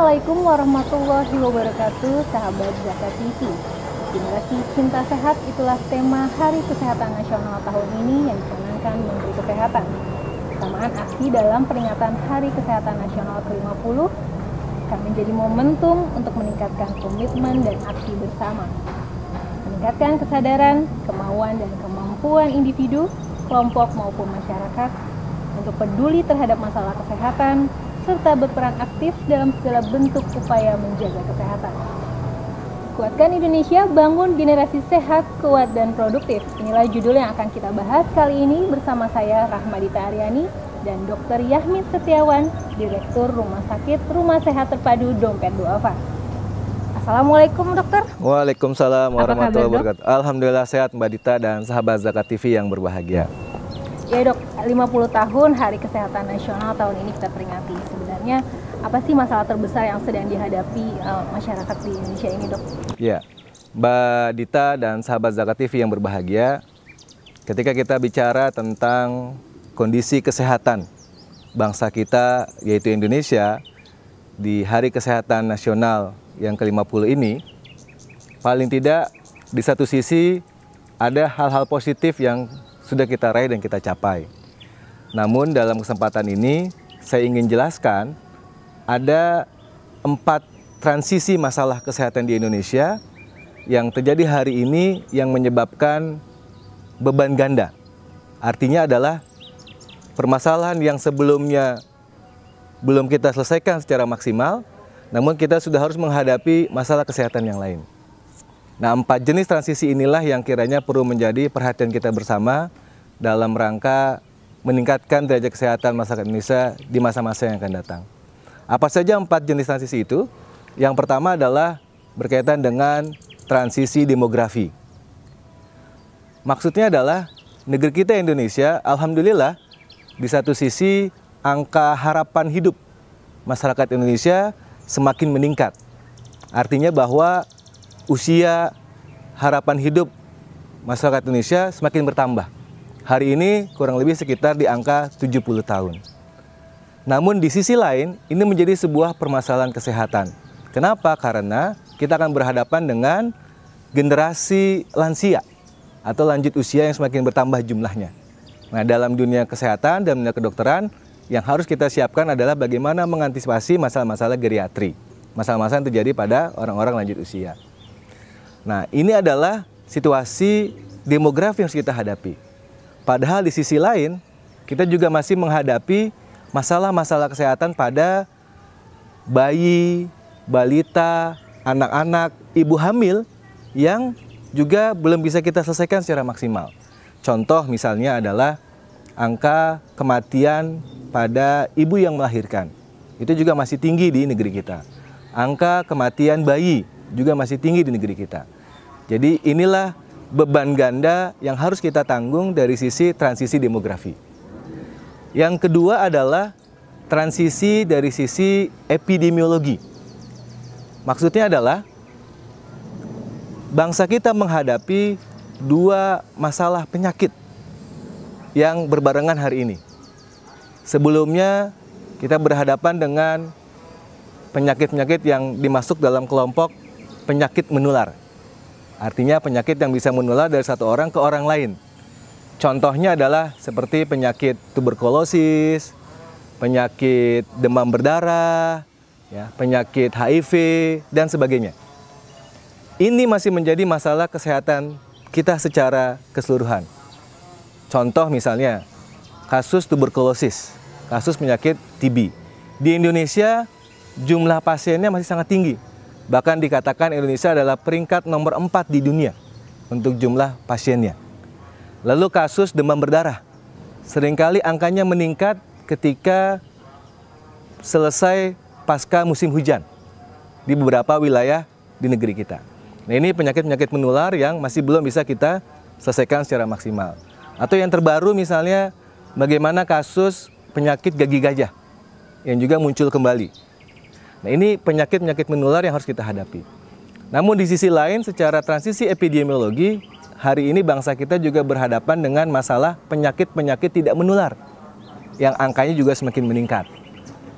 Assalamualaikum warahmatullahi wabarakatuh, sahabat Zakat TV. Generasi Cinta Sehat itulah tema Hari Kesehatan Nasional tahun ini yang dicanangkan Menteri Kesehatan. Bersamaan aksi dalam peringatan Hari Kesehatan Nasional ke-50 akan menjadi momentum untuk meningkatkan komitmen dan aksi bersama. Meningkatkan kesadaran, kemauan, dan kemampuan individu, kelompok maupun masyarakat untuk peduli terhadap masalah kesehatan, serta berperan aktif dalam segala bentuk upaya menjaga kesehatan. Kuatkan Indonesia, bangun generasi sehat, kuat, dan produktif. Inilah judul yang akan kita bahas kali ini bersama saya, Rahmadita Aryani, dan Dr. Yahmin Setiawan, Direktur Rumah Sakit Rumah Sehat Terpadu Dompet Duafa. Assalamualaikum dokter. Waalaikumsalam warahmatullahi wabarakatuh. Alhamdulillah sehat Mbak Dita dan sahabat Zakat TV yang berbahagia. Ya dok, 50 tahun Hari Kesehatan Nasional tahun ini kita peringati. Sebenarnya apa sih masalah terbesar yang sedang dihadapi masyarakat di Indonesia ini dok? Ya, Mbak Dita dan sahabat Zakat TV yang berbahagia, ketika kita bicara tentang kondisi kesehatan bangsa kita yaitu Indonesia di Hari Kesehatan Nasional yang ke-50 ini, paling tidak di satu sisi ada hal-hal positif yang sudah kita raih dan kita capai. Namun dalam kesempatan ini saya ingin jelaskan ada 4 transisi masalah kesehatan di Indonesia yang terjadi hari ini yang menyebabkan beban ganda. Artinya adalah permasalahan yang sebelumnya belum kita selesaikan secara maksimal, namun kita sudah harus menghadapi masalah kesehatan yang lain. Nah, 4 jenis transisi inilah yang kiranya perlu menjadi perhatian kita bersama dalam rangka meningkatkan derajat kesehatan masyarakat Indonesia di masa-masa yang akan datang. Apa saja 4 jenis transisi itu? Yang pertama adalah berkaitan dengan transisi demografi. Maksudnya adalah negeri kita Indonesia, alhamdulillah, di satu sisi angka harapan hidup masyarakat Indonesia semakin meningkat. Artinya bahwa usia harapan hidup masyarakat Indonesia semakin bertambah. Hari ini kurang lebih sekitar di angka 70 tahun. Namun di sisi lain, ini menjadi sebuah permasalahan kesehatan. Kenapa? Karena kita akan berhadapan dengan generasi lansia atau lanjut usia yang semakin bertambah jumlahnya. Nah, dalam dunia kesehatan dan dunia kedokteran, yang harus kita siapkan adalah bagaimana mengantisipasi masalah-masalah geriatri. Masalah-masalah yang terjadi pada orang-orang lanjut usia. Nah, ini adalah situasi demografi yang harus kita hadapi. Padahal di sisi lain, kita juga masih menghadapi masalah-masalah kesehatan pada bayi, balita, anak-anak, ibu hamil yang juga belum bisa kita selesaikan secara maksimal. Contoh misalnya adalah angka kematian pada ibu yang melahirkan. Itu juga masih tinggi di negeri kita. Angka kematian bayi juga masih tinggi di negeri kita. Jadi inilah beban ganda yang harus kita tanggung dari sisi transisi demografi. Yang kedua adalah transisi dari sisi epidemiologi. Maksudnya adalah bangsa kita menghadapi 2 masalah penyakit yang berbarengan hari ini. Sebelumnya kita berhadapan dengan penyakit-penyakit yang dimasuk dalam kelompok penyakit menular. Artinya penyakit yang bisa menular dari satu orang ke orang lain. Contohnya adalah seperti penyakit tuberkulosis, penyakit demam berdarah, ya, penyakit HIV, dan sebagainya. Ini masih menjadi masalah kesehatan kita secara keseluruhan. Contoh misalnya, kasus tuberkulosis, kasus penyakit TB. Di Indonesia, jumlah pasiennya masih sangat tinggi. Bahkan dikatakan Indonesia adalah peringkat nomor 4 di dunia untuk jumlah pasiennya. Lalu kasus demam berdarah, seringkali angkanya meningkat ketika selesai pasca musim hujan di beberapa wilayah di negeri kita. Nah, ini penyakit-penyakit menular yang masih belum bisa kita selesaikan secara maksimal. Atau yang terbaru misalnya bagaimana kasus penyakit gigi gajah yang juga muncul kembali. Nah, ini penyakit-penyakit menular yang harus kita hadapi. Namun di sisi lain, secara transisi epidemiologi, hari ini bangsa kita juga berhadapan dengan masalah penyakit-penyakit tidak menular yang angkanya juga semakin meningkat.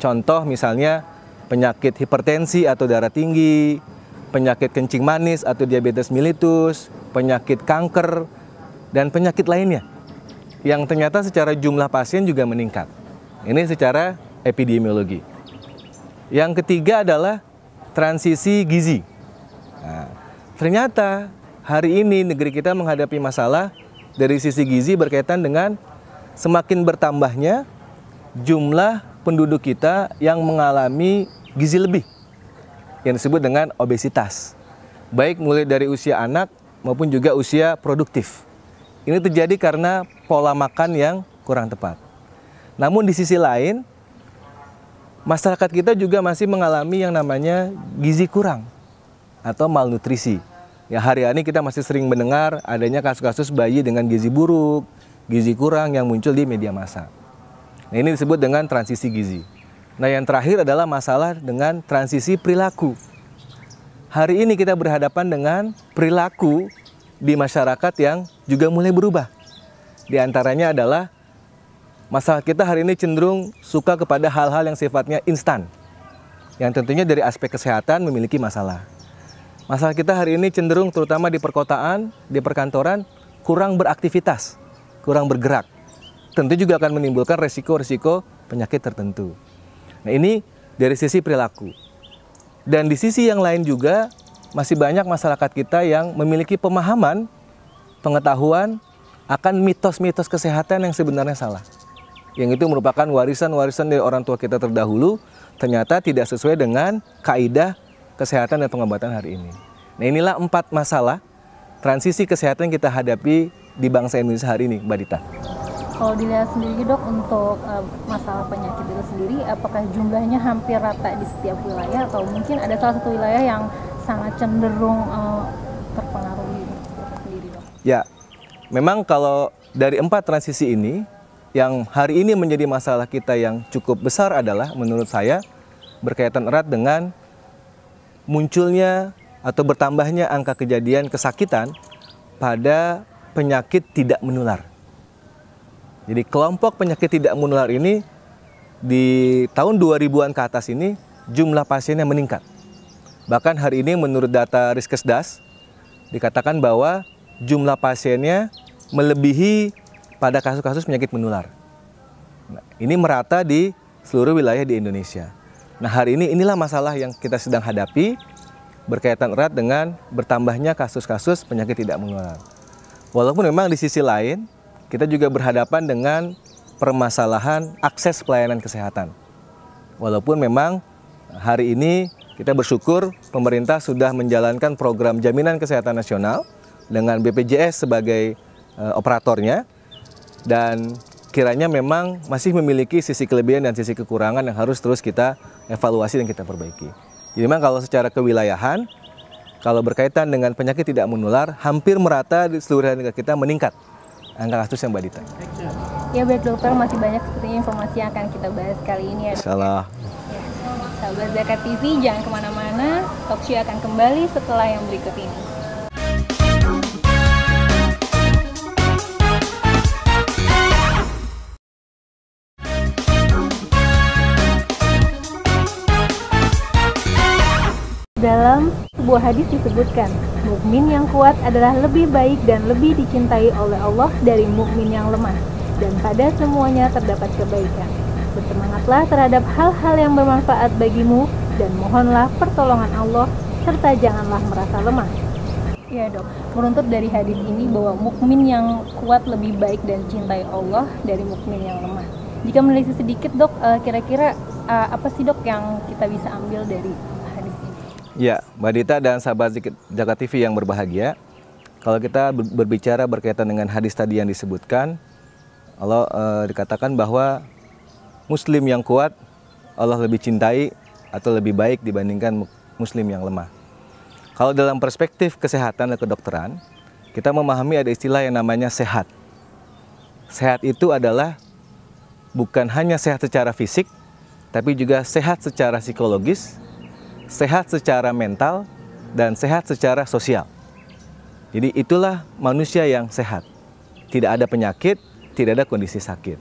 Contoh misalnya penyakit hipertensi atau darah tinggi, penyakit kencing manis atau diabetes mellitus, penyakit kanker, dan penyakit lainnya yang ternyata secara jumlah pasien juga meningkat. Ini secara epidemiologi. Yang ketiga adalah transisi gizi. Nah, ternyata hari ini negeri kita menghadapi masalah dari sisi gizi berkaitan dengan semakin bertambahnya jumlah penduduk kita yang mengalami gizi lebih, yang disebut dengan obesitas, baik mulai dari usia anak maupun juga usia produktif. Ini terjadi karena pola makan yang kurang tepat. Namun di sisi lain, masyarakat kita juga masih mengalami yang namanya gizi kurang atau malnutrisi. Ya, hari-hari kita masih sering mendengar adanya kasus-kasus bayi dengan gizi buruk, gizi kurang yang muncul di media massa. Nah, ini disebut dengan transisi gizi. Nah, yang terakhir adalah masalah dengan transisi perilaku. Hari ini kita berhadapan dengan perilaku di masyarakat yang juga mulai berubah. Di antaranya adalah masalah kita hari ini cenderung suka kepada hal-hal yang sifatnya instan, yang tentunya dari aspek kesehatan memiliki masalah. Masalah kita hari ini cenderung terutama di perkotaan, di perkantoran, kurang beraktivitas, kurang bergerak. Tentu juga akan menimbulkan resiko-resiko penyakit tertentu. Nah, ini dari sisi perilaku. Dan di sisi yang lain juga masih banyak masyarakat kita yang memiliki pemahaman, pengetahuan akan mitos-mitos kesehatan yang sebenarnya salah. Yang itu merupakan warisan-warisan dari orang tua kita terdahulu, ternyata tidak sesuai dengan kaidah kesehatan dan pengobatan hari ini. Nah, inilah 4 masalah transisi kesehatan yang kita hadapi di bangsa Indonesia hari ini, Mbak Dita. Kalau dilihat sendiri dok, untuk masalah penyakit itu sendiri, apakah jumlahnya hampir rata di setiap wilayah atau mungkin ada salah satu wilayah yang sangat cenderung terpengaruhi sendiri dok? Ya, memang kalau dari 4 transisi ini, yang hari ini menjadi masalah kita yang cukup besar adalah menurut saya berkaitan erat dengan munculnya atau bertambahnya angka kejadian kesakitan pada penyakit tidak menular. Jadi kelompok penyakit tidak menular ini di tahun 2000-an ke atas ini jumlah pasiennya meningkat. Bahkan hari ini menurut data Riskesdas dikatakan bahwa jumlah pasiennya melebihi pada kasus-kasus penyakit menular. Nah, ini merata di seluruh wilayah di Indonesia. Nah, hari ini inilah masalah yang kita sedang hadapi berkaitan erat dengan bertambahnya kasus-kasus penyakit tidak menular. Walaupun memang di sisi lain kita juga berhadapan dengan permasalahan akses pelayanan kesehatan. Walaupun memang hari ini kita bersyukur pemerintah sudah menjalankan program jaminan kesehatan nasional dengan BPJS sebagai operatornya, dan kiranya memang masih memiliki sisi kelebihan dan sisi kekurangan yang harus terus kita evaluasi dan kita perbaiki. Jadi memang kalau secara kewilayahan, kalau berkaitan dengan penyakit tidak menular, hampir merata di seluruh negara kita meningkat angka kasus yang Mbak Dita. Ya baik dokter, masih banyak sepertinya informasi yang akan kita bahas kali ini ya. Salah. Ya, sahabat Zakat TV jangan kemana-mana, talk show akan kembali setelah yang berikut ini. Dalam sebuah hadis disebutkan, mukmin yang kuat adalah lebih baik dan lebih dicintai oleh Allah dari mukmin yang lemah, dan pada semuanya terdapat kebaikan. Bersemangatlah terhadap hal-hal yang bermanfaat bagimu dan mohonlah pertolongan Allah serta janganlah merasa lemah. Ya dok, meruntut dari hadis ini bahwa mukmin yang kuat lebih baik dan cintai Allah dari mukmin yang lemah. Jika meneliti sedikit dok, kira-kira apa sih dok yang kita bisa ambil dari hadis ini? Ya, Mbak Dita dan sahabat Zakat TV yang berbahagia, kalau kita berbicara berkaitan dengan hadis tadi yang disebutkan, Allah dikatakan bahwa Muslim yang kuat Allah lebih cintai atau lebih baik dibandingkan Muslim yang lemah. Kalau dalam perspektif kesehatan dan kedokteran, kita memahami ada istilah yang namanya sehat. Sehat itu adalah bukan hanya sehat secara fisik, tapi juga sehat secara psikologis, sehat secara mental, dan sehat secara sosial. Jadi itulah manusia yang sehat. Tidak ada penyakit, tidak ada kondisi sakit.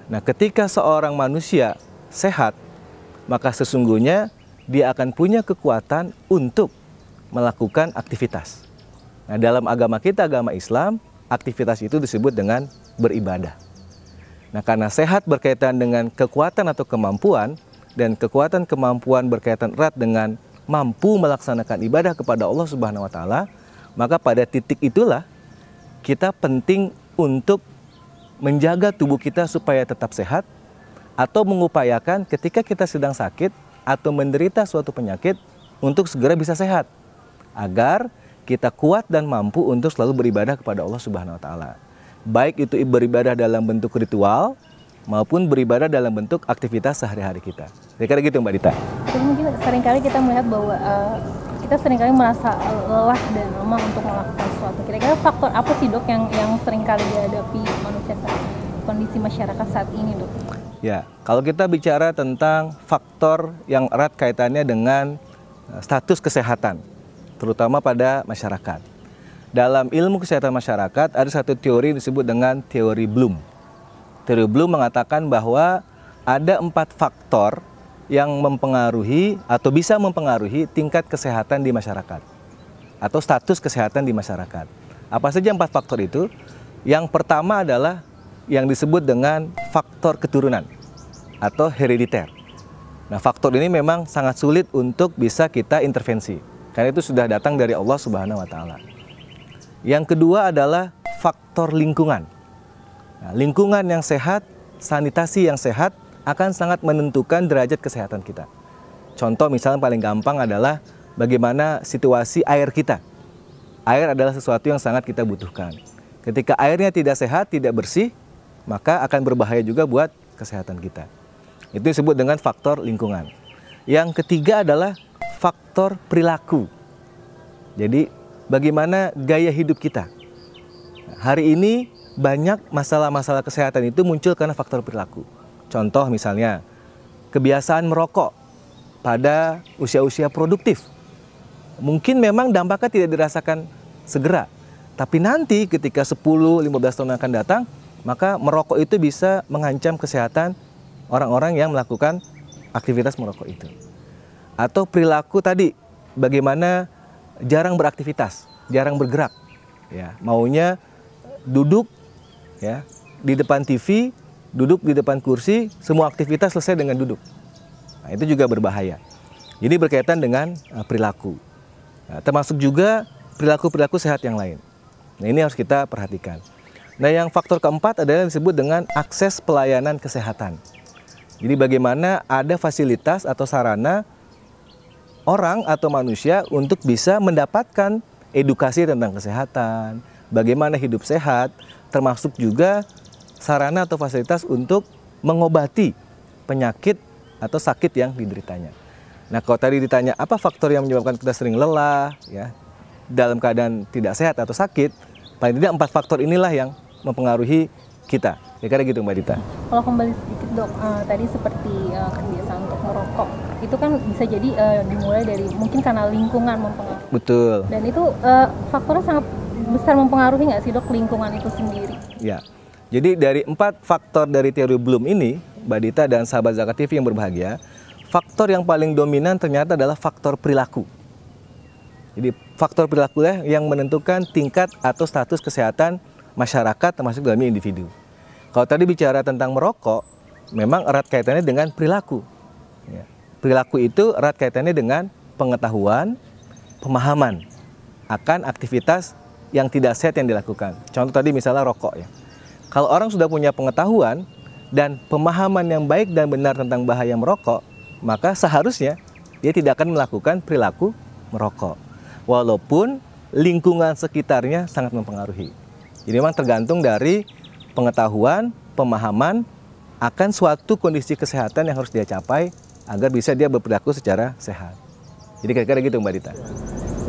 Nah, ketika seorang manusia sehat, maka sesungguhnya dia akan punya kekuatan untuk melakukan aktivitas. Nah, dalam agama kita, agama Islam, aktivitas itu disebut dengan beribadah. Nah, karena sehat berkaitan dengan kekuatan atau kemampuan, dan kekuatan kemampuan berkaitan erat dengan mampu melaksanakan ibadah kepada Allah Subhanahu wa Ta'ala, maka pada titik itulah kita penting untuk menjaga tubuh kita supaya tetap sehat, atau mengupayakan ketika kita sedang sakit atau menderita suatu penyakit untuk segera bisa sehat, agar kita kuat dan mampu untuk selalu beribadah kepada Allah Subhanahu wa Ta'ala. Baik itu beribadah dalam bentuk ritual maupun beribadah dalam bentuk aktivitas sehari-hari kita. Kira-kira gitu Mbak Dita. Jadi mungkin seringkali kita melihat bahwa kita seringkali merasa lelah dan lemah untuk melakukan sesuatu. Kira-kira faktor apa sih dok yang seringkali dihadapi manusia saat kondisi masyarakat saat ini dok? Ya, kalau kita bicara tentang faktor yang erat kaitannya dengan status kesehatan, terutama pada masyarakat. Dalam ilmu kesehatan masyarakat ada satu teori disebut dengan teori Bloom. Teori Bloom mengatakan bahwa ada 4 faktor yang mempengaruhi atau bisa mempengaruhi tingkat kesehatan di masyarakat atau status kesehatan di masyarakat. Apa saja 4 faktor itu? Yang pertama adalah yang disebut dengan faktor keturunan atau herediter. Nah, faktor ini memang sangat sulit untuk bisa kita intervensi karena itu sudah datang dari Allah Subhanahu wa Ta'ala. Yang kedua adalah faktor lingkungan. Nah, lingkungan yang sehat, sanitasi yang sehat akan sangat menentukan derajat kesehatan kita. Contoh misalnya paling gampang adalah bagaimana situasi air kita. Air adalah sesuatu yang sangat kita butuhkan. Ketika airnya tidak sehat, tidak bersih, maka akan berbahaya juga buat kesehatan kita. Itu disebut dengan faktor lingkungan. Yang ketiga adalah faktor perilaku. Jadi bagaimana gaya hidup kita. Hari ini banyak masalah-masalah kesehatan itu muncul karena faktor perilaku. Contoh misalnya kebiasaan merokok pada usia-usia produktif. Mungkin memang dampaknya tidak dirasakan segera, tapi nanti ketika 10-15 tahun akan datang, maka merokok itu bisa mengancam kesehatan orang-orang yang melakukan aktivitas merokok itu. Atau perilaku tadi, bagaimana jarang beraktivitas, jarang bergerak, ya, maunya duduk ya di depan TV, duduk di depan kursi, semua aktivitas selesai dengan duduk. Nah, itu juga berbahaya. Jadi berkaitan dengan perilaku. Nah, termasuk juga perilaku-perilaku sehat yang lain. Nah, ini harus kita perhatikan. Nah, yang faktor keempat adalah yang disebut dengan akses pelayanan kesehatan. Jadi bagaimana ada fasilitas atau sarana orang atau manusia untuk bisa mendapatkan edukasi tentang kesehatan, bagaimana hidup sehat, termasuk juga sarana atau fasilitas untuk mengobati penyakit atau sakit yang dideritanya. Nah, kalau tadi ditanya apa faktor yang menyebabkan kita sering lelah, ya, dalam keadaan tidak sehat atau sakit, paling tidak 4 faktor inilah yang mempengaruhi kita. Kira-kira gitu Mbak Dita. Kalau kembali sedikit dok, tadi seperti kebiasaan untuk merokok, itu kan bisa jadi dimulai dari mungkin karena lingkungan mempengaruhi. Betul. Dan itu faktornya sangat besar mempengaruhi nggak sih dok, lingkungan itu sendiri? Ya, jadi dari 4 faktor dari teori Bloom ini, Mbak Dita dan sahabat Zakat TV yang berbahagia, faktor yang paling dominan ternyata adalah faktor perilaku. Jadi faktor perilaku yang menentukan tingkat atau status kesehatan masyarakat termasuk dalamnya individu. Kalau tadi bicara tentang merokok, memang erat kaitannya dengan perilaku. Ya. Perilaku itu erat kaitannya dengan pengetahuan, pemahaman akan aktivitas yang tidak sehat yang dilakukan. Contoh tadi misalnya rokok ya. Kalau orang sudah punya pengetahuan dan pemahaman yang baik dan benar tentang bahaya merokok, maka seharusnya dia tidak akan melakukan perilaku merokok. Walaupun lingkungan sekitarnya sangat mempengaruhi. Jadi memang tergantung dari pengetahuan, pemahaman akan suatu kondisi kesehatan yang harus dia capai agar bisa dia berperilaku secara sehat. Jadi kira-kira gitu Mbak Dita.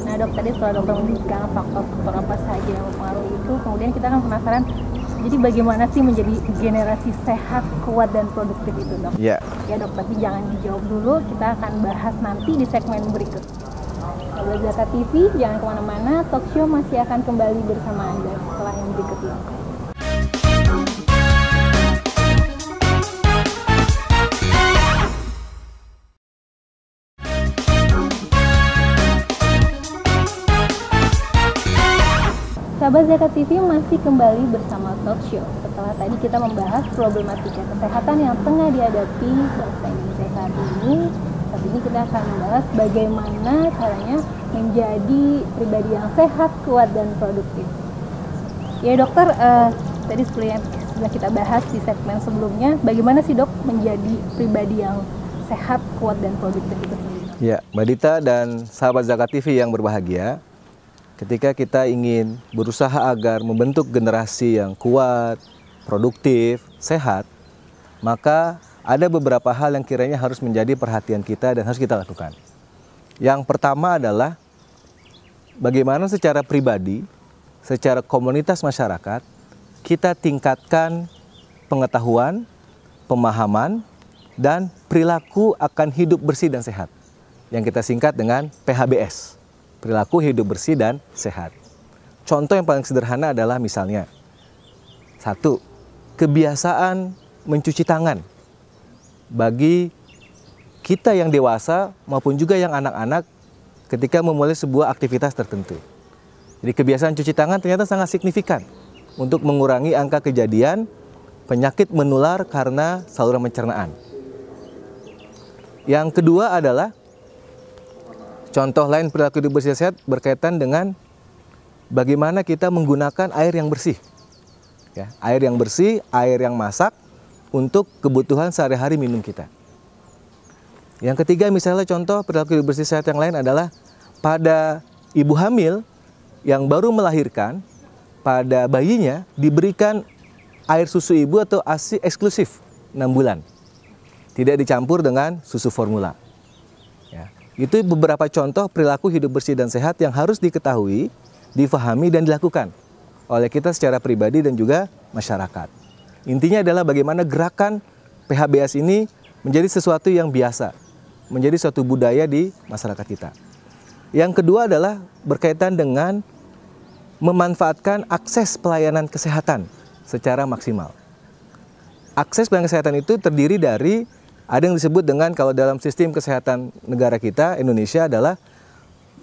Nah dok, tadi setelah dokter menyebutkan faktor-faktor apa saja yang mempengaruhi itu, kemudian kita akan penasaran, jadi bagaimana sih menjadi generasi sehat, kuat, dan produktif itu dok? Ya dok, tapi jangan dijawab dulu, kita akan bahas nanti di segmen berikut. Sahabat Zakat TV, jangan kemana-mana, talk show masih akan kembali bersama Anda setelah yang berikut ini. Sahabat Zakat TV masih kembali bersama Talk Show. Setelah tadi kita membahas problematika kesehatan yang tengah dihadapi bangsa Indonesia saat ini kita akan membahas bagaimana caranya menjadi pribadi yang sehat, kuat, dan produktif. Ya dokter, tadi seperti yang sudah kita bahas di segmen sebelumnya, bagaimana sih dok menjadi pribadi yang sehat, kuat, dan produktif itu sendiri? Ya, Mbak Dita dan sahabat Zakat TV yang berbahagia, ketika kita ingin berusaha agar membentuk generasi yang kuat, produktif, sehat, maka ada beberapa hal yang kiranya harus menjadi perhatian kita dan harus kita lakukan. Yang pertama adalah bagaimana secara pribadi, secara komunitas masyarakat, kita tingkatkan pengetahuan, pemahaman, dan perilaku akan hidup bersih dan sehat, yang kita singkat dengan PHBS, perilaku hidup bersih dan sehat. Contoh yang paling sederhana adalah misalnya, 1, kebiasaan mencuci tangan bagi kita yang dewasa maupun juga yang anak-anak ketika memulai sebuah aktivitas tertentu. Jadi kebiasaan cuci tangan ternyata sangat signifikan untuk mengurangi angka kejadian penyakit menular karena saluran pencernaan. Yang kedua adalah contoh lain perilaku hidup bersih sehat berkaitan dengan bagaimana kita menggunakan air yang bersih. Ya, air yang bersih, air yang masak untuk kebutuhan sehari-hari minum kita. Yang ketiga misalnya contoh perilaku hidup bersih sehat yang lain adalah pada ibu hamil yang baru melahirkan, pada bayinya diberikan air susu ibu atau ASI eksklusif 6 bulan. Tidak dicampur dengan susu formula. Ya, itu beberapa contoh perilaku hidup bersih dan sehat yang harus diketahui, difahami, dan dilakukan oleh kita secara pribadi dan juga masyarakat. Intinya adalah bagaimana gerakan PHBS ini menjadi sesuatu yang biasa, menjadi suatu budaya di masyarakat kita. Yang kedua adalah berkaitan dengan memanfaatkan akses pelayanan kesehatan secara maksimal. Akses pelayanan kesehatan itu terdiri dari, ada yang disebut dengan, kalau dalam sistem kesehatan negara kita, Indonesia, adalah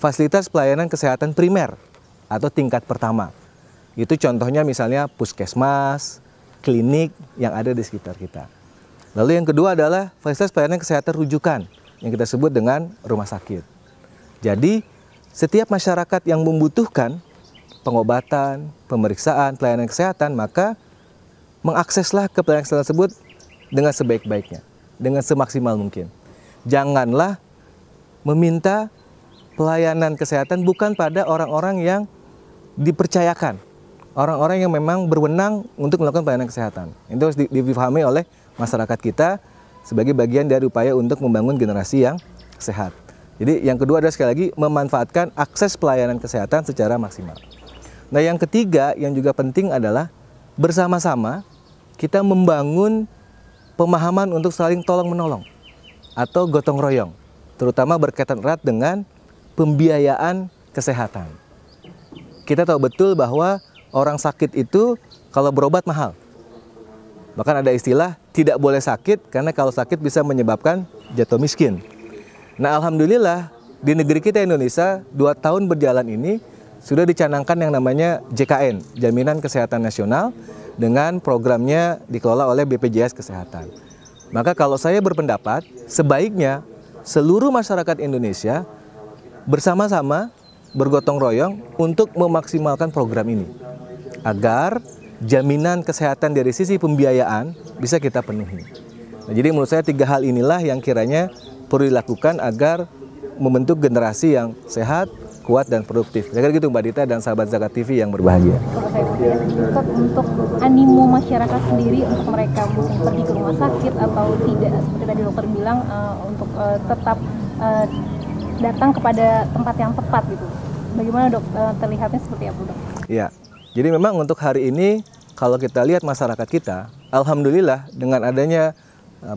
fasilitas pelayanan kesehatan primer atau tingkat pertama. Itu contohnya misalnya puskesmas, klinik yang ada di sekitar kita. Lalu yang kedua adalah fasilitas pelayanan kesehatan rujukan yang kita sebut dengan rumah sakit. Jadi setiap masyarakat yang membutuhkan pengobatan, pemeriksaan, pelayanan kesehatan, maka mengakseslah ke pelayanan kesehatan tersebut dengan sebaik-baiknya, dengan semaksimal mungkin. Janganlah meminta pelayanan kesehatan bukan pada orang-orang yang dipercayakan, orang-orang yang memang berwenang untuk melakukan pelayanan kesehatan. Itu harus dipahami oleh masyarakat kita sebagai bagian dari upaya untuk membangun generasi yang sehat. Jadi yang kedua adalah sekali lagi memanfaatkan akses pelayanan kesehatan secara maksimal. Nah yang ketiga yang juga penting adalah bersama-sama kita membangun pemahaman untuk saling tolong-menolong atau gotong royong, terutama berkaitan erat dengan pembiayaan kesehatan. Kita tahu betul bahwa orang sakit itu kalau berobat mahal. Bahkan ada istilah tidak boleh sakit karena kalau sakit bisa menyebabkan jatuh miskin. Nah alhamdulillah di negeri kita Indonesia 2 tahun berjalan ini sudah dicanangkan yang namanya JKN, Jaminan Kesehatan Nasional, dengan programnya dikelola oleh BPJS Kesehatan. Maka kalau saya berpendapat sebaiknya seluruh masyarakat Indonesia bersama-sama bergotong royong untuk memaksimalkan program ini, agar jaminan kesehatan dari sisi pembiayaan bisa kita penuhi. Nah, jadi menurut saya 3 hal inilah yang kiranya perlu dilakukan agar membentuk generasi yang sehat, kuat, dan produktif. Kira-kira gitu Mbak Dita dan sahabat Zakat TV yang berbahagia. Untuk animo masyarakat sendiri, untuk mereka mungkin pergi ke rumah sakit atau tidak, seperti tadi dokter bilang, untuk tetap datang kepada tempat yang tepat gitu. Bagaimana dok, terlihatnya seperti apa dok? Iya. Jadi memang untuk hari ini kalau kita lihat masyarakat kita, alhamdulillah dengan adanya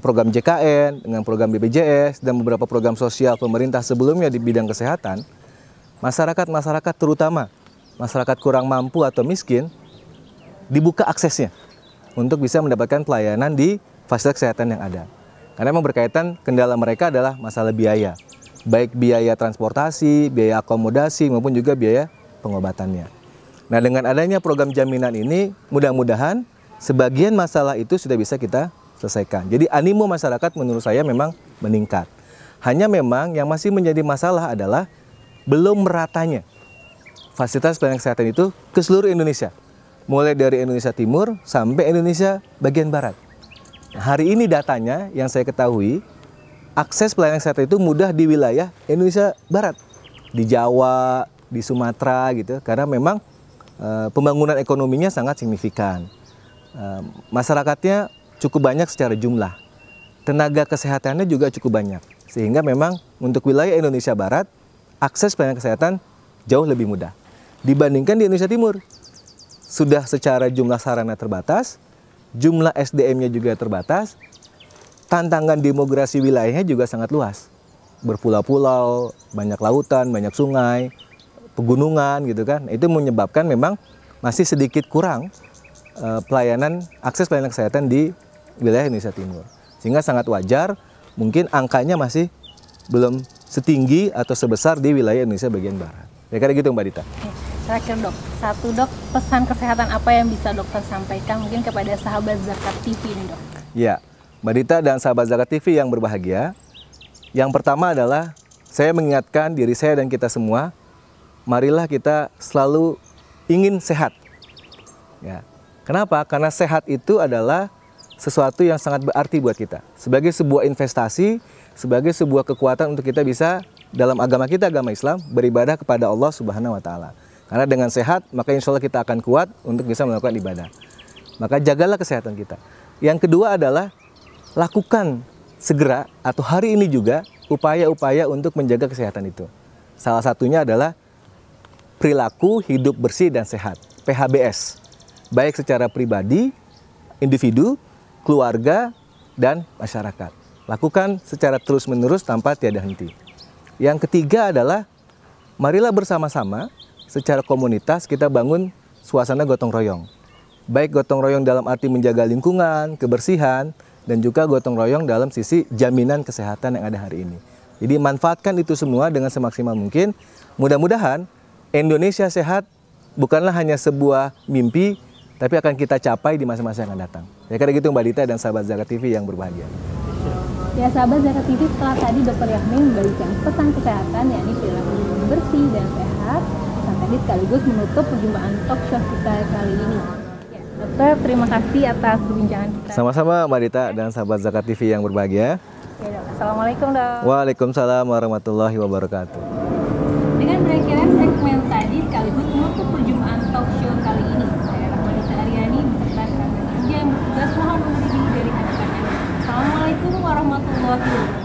program JKN, dengan program BPJS dan beberapa program sosial pemerintah sebelumnya di bidang kesehatan, masyarakat terutama masyarakat kurang mampu atau miskin dibuka aksesnya untuk bisa mendapatkan pelayanan di fasilitas kesehatan yang ada. Karena memang berkaitan kendala mereka adalah masalah biaya, baik biaya transportasi, biaya akomodasi maupun juga biaya pengobatannya. Nah, dengan adanya program jaminan ini, mudah-mudahan sebagian masalah itu sudah bisa kita selesaikan. Jadi animo masyarakat menurut saya memang meningkat. Hanya memang yang masih menjadi masalah adalah belum meratanya fasilitas pelayanan kesehatan itu ke seluruh Indonesia. Mulai dari Indonesia Timur sampai Indonesia bagian Barat. Hari ini datanya yang saya ketahui, akses pelayanan kesehatan itu mudah di wilayah Indonesia Barat. Di Jawa, di Sumatera gitu. Karena memang pembangunan ekonominya sangat signifikan. Masyarakatnya cukup banyak secara jumlah. Tenaga kesehatannya juga cukup banyak. Sehingga memang untuk wilayah Indonesia Barat, akses pelayanan kesehatan jauh lebih mudah dibandingkan di Indonesia Timur. Sudah secara jumlah sarana terbatas, jumlah SDM-nya juga terbatas, tantangan demografi wilayahnya juga sangat luas. Berpulau-pulau, banyak lautan, banyak sungai, pegunungan gitu kan. Itu menyebabkan memang masih sedikit kurang akses pelayanan kesehatan di wilayah Indonesia Timur. Sehingga sangat wajar mungkin angkanya masih belum setinggi atau sebesar di wilayah Indonesia bagian Barat. Ya kayak gitu Mbak Dita. Terakhir dok, dok, pesan kesehatan apa yang bisa dokter sampaikan mungkin kepada sahabat Zakat TV ini dok? Ya, Mbak Dita dan sahabat Zakat TV yang berbahagia. Yang pertama adalah saya mengingatkan diri saya dan kita semua, marilah kita selalu ingin sehat. Ya. Kenapa? Karena sehat itu adalah sesuatu yang sangat berarti buat kita. Sebagai sebuah investasi, sebagai sebuah kekuatan untuk kita bisa dalam agama kita, agama Islam, beribadah kepada Allah Subhanahu wa Ta'ala. Karena dengan sehat, maka insya Allah kita akan kuat untuk bisa melakukan ibadah. Maka jagalah kesehatan kita. Yang kedua adalah lakukan segera atau hari ini juga upaya-upaya untuk menjaga kesehatan itu. Salah satunya adalah perilaku hidup bersih dan sehat, PHBS. Baik secara pribadi, individu, keluarga, dan masyarakat. Lakukan secara terus-menerus tanpa tiada henti. Yang ketiga adalah marilah bersama-sama secara komunitas kita bangun suasana gotong royong. Baik gotong royong dalam arti menjaga lingkungan, kebersihan, dan juga gotong royong dalam sisi jaminan kesehatan yang ada hari ini. Jadi manfaatkan itu semua dengan semaksimal mungkin. Mudah-mudahan Indonesia sehat bukanlah hanya sebuah mimpi, tapi akan kita capai di masa-masa yang akan datang. Ya kayak gitu Mbak Dita dan sahabat Zakat TV yang berbahagia. Ya sahabat Zakat TV, setelah tadi Dr. Yahmin memberikan pesan kesehatan yakni perilaku bersih dan sehat, pesan tadi sekaligus menutup perjumpaan talk show kita kali ini. Ya, dokter, terima kasih atas perbincangan kita. Sama-sama Mbak Dita dan sahabat Zakat TV yang berbahagia. Ya, dok. Assalamualaikum dok. Waalaikumsalam warahmatullahi wabarakatuh. Dengan berakhirnya segmen tadi sekaligus menutup perjumpaan talk show kali ini. Saya Rahmanita Aryani beserta rekan kerja yang bertugas mohon undur diri dari hadapan Anda. Assalamualaikum warahmatullahi wabarakatuh.